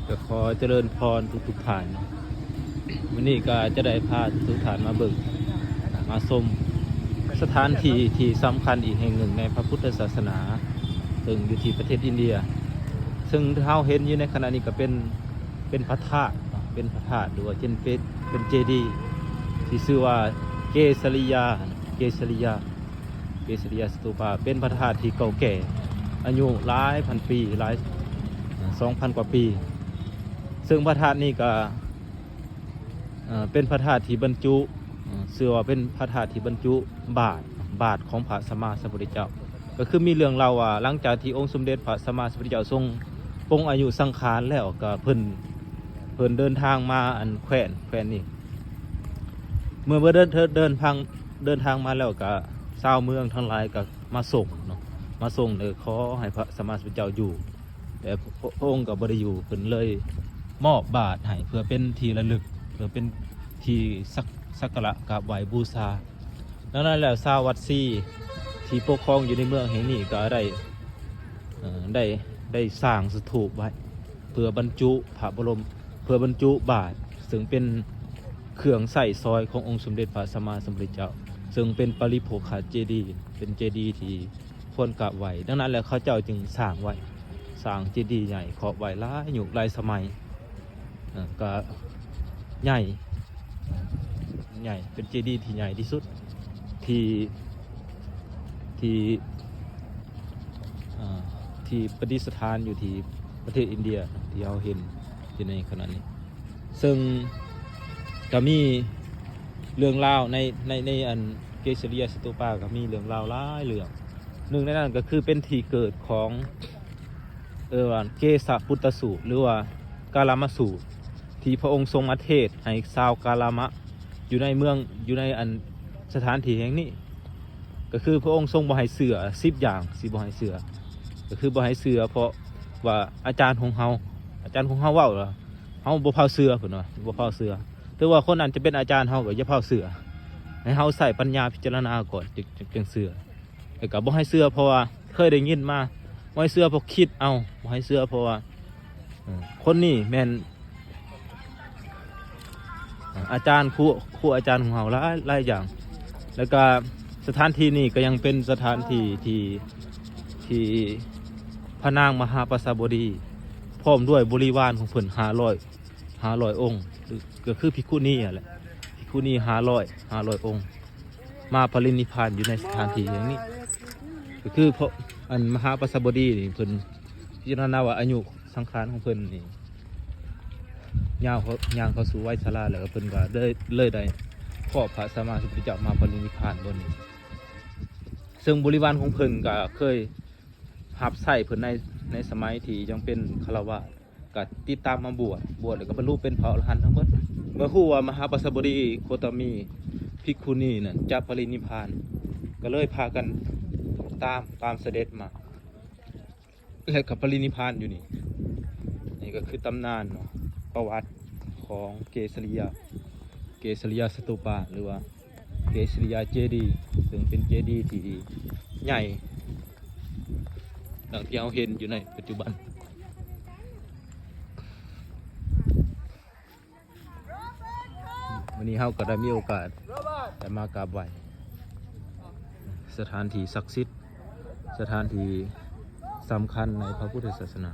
ก็ขอเจริญพรทุกท่านวันนี้ก็จะได้พาทุกท่านมาเบิ่งมาชมสถานที่ที่สำคัญอีกแห่งหนึ่งในพระพุทธศาสนาซึ่งอยู่ที่ประเทศอินเดียซึ่งเราเห็นอยู่ในขณะนี้ก็เป็นพระธาตุเป็นพระธาตุหรือว่าเป็นเจดีย์ที่ชื่อว่าเกสริยาสตูปาเป็นพระธาตุที่เก่าแก่อายุหลายพันปีหลาย2,000 กว่าปีซึ่งพระธาตุนี้ก็เป็นพระธาตุที่บรรจุเชื่อว่าเป็นพระธาตุที่บรรจุบาทของพระสัมมาสัมพุทธเจ้าก็คือมีเรื่องเล่าว่าหลังจากที่องค์สมเด็จพระสัมมาสัมพุทธเจ้าทรงปลงอายุสังขารแล้วก็เพิ่นเดินทางมาอันแคว้นนี้เมื่อเดินทางมาแล้วก็ชาวเมืองทั้งหลายก็มาส่งเนาะมาส่งขอให้พระสัมมาสัมพุทธเจ้าอยู่แต่พระองค์ก็บ่ได้อยู่เพิ่นเลยมอบบาทให้เพื่อเป็นที่ระลึกเพื่อเป็นที่สักการะกราบไหว้บูชาดังนั้นแล้วชาววัดซีที่ปกครองอยู่ในเมืองแห่งนี้ก็ได้สร้างสถูปไว้เพื่อบรรจุพระบรมเพื่อบรรจุบาทซึ่งเป็นเครื่องใส่ซอยขององค์สมเด็จพระสัมมาสัมพุทธเจ้าซึ่งเป็นปริโภคเจดีย์เป็นเจดีย์ที่ควรกราบไหว้ดังนั้นแล้วเขาเจ้าจึงสร้างเจดีย์ใหญ่ขอบไหว้หลายยุคหลายสมัยก็ใหญ่เป็นเจดีย์ที่ใหญ่ที่สุดที่ประดิษฐานอยู่ที่ประเทศอินเดียที่เราเห็นอยู่ในขณะนี้ซึ่งก็มีเรื่องราวในอันเกสริยสตูปาก็มีเรื่องราวหลายเรื่องหนึ่งในนั้นก็คือเป็นที่เกิดของเกสปุตตสูตรหรือว่ากาลามสูตรที่พระองค์ทรงมาเทศให้ชาวกาลามะอยู่ในอันสถานที่แห่งนี้ก็คือพระองค์ทรงบ่ให้เสือ10 อย่างสิบ่ให้เสือก็คือบ่ให้เสือเพราะว่าอาจารย์ของเฮาเว้าล่ะเฮาบ่เผาเสือเพิ่นว่าบ่เผาเสือแต่ว่าคนนั้นจะเป็นอาจารย์เฮาก็อย่าเผาเสือให้เฮาใส่ปัญญาพิจารณาก่อนจึงเสือแล้วก็บ่ให้เสือเพราะว่าเคยได้ยินมาบ่ให้เสือเพราะคิดเอาบ่ให้เสือเพราะว่าคนนี้แม่นอาจารย์ครูอาจารย์ของเฮาหลายอย่างแล้วก็สถานที่นี้ก็ยังเป็นสถานที่ที่พระนางมหาประสาบดีพร้อมด้วยบริวารของเพิ่น500 องค์ก็คือภิกขุณีแหละภิกขุณี500 องค์มาปรินิพพานอยู่ในสถานที่อย่างนี้ก็คือเพราะอันมหาประสาบดีนี่เพิ่นพิจารณาว่าอายุสังขารของเพิ่นนี่ย่างเข้าสู่วัยชราแล้วก็เพิ่นก็เลยได้ครอบพระสัมมาสัมพุทธเจ้ามาปรินิพพานบนนี้ซึ่งบริวารของเพิ่นก็เคยหับใส่เพิ่นในสมัยที่ยังเป็นฆราวาสก็ติดตามมาบวชแล้วก็บรรลุเป็นพระอรหันต์ทั้งหมดเมื่อฮู้ว่ามหาปัสสบดีโคตมีภิกขุณีนั่นจะปรินิพพานก็เลยพากันตามเสด็จมาและก็ปรินิพพานอยู่นี่ก็คือตำนานเนาะประวัติของเกสริยสตูปาหรือว่าเกสริยาเจดีย์ซึ่งเป็นเจดีย์ที่ใหญ่ดังที่เราเห็นอยู่ในปัจจุบันวันนี้เราก็ได้มีโอกาสได้มากราบไหว้สถานที่ศักดิ์สิทธิ์สถานที่สำคัญในพระพุทธศาสนา